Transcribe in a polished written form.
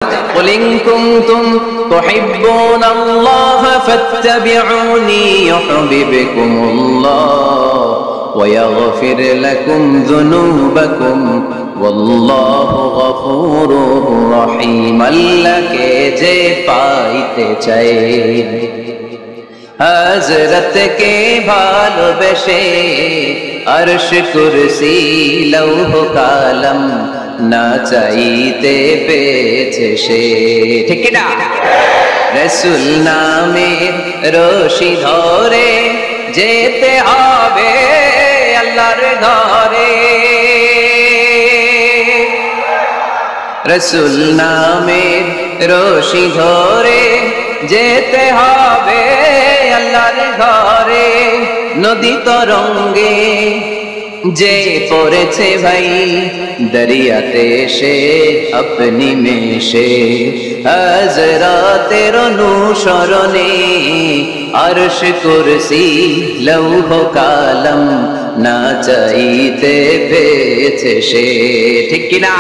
قل إن كنتم تحبون الله فاتبعوني يحببكم الله ويغفر لكم ذنوبكم والله غفور رحيم আল্লাহ কে যে পাইতে চাই হযরত কে ভালোবেসে আরশ কুরসি লৌহ কালাম না চাইতে পেয়েছে সে ঠিক কি না রাসূল নামের রশি ধরে যেতে হবে আল্লাহর ঘরে রাসূল নামের রশি ধরে যেতে হবে আল্লাহর ঘরে নদী তরঙ্গে যে পড়েছে ভাই দরিয়াতে সে আপনি মেশে হযরতের অনুসরণে আরশ কুরসি লৌহ কালাম না চাইতে পেয়েছে সে ঠিক কি না।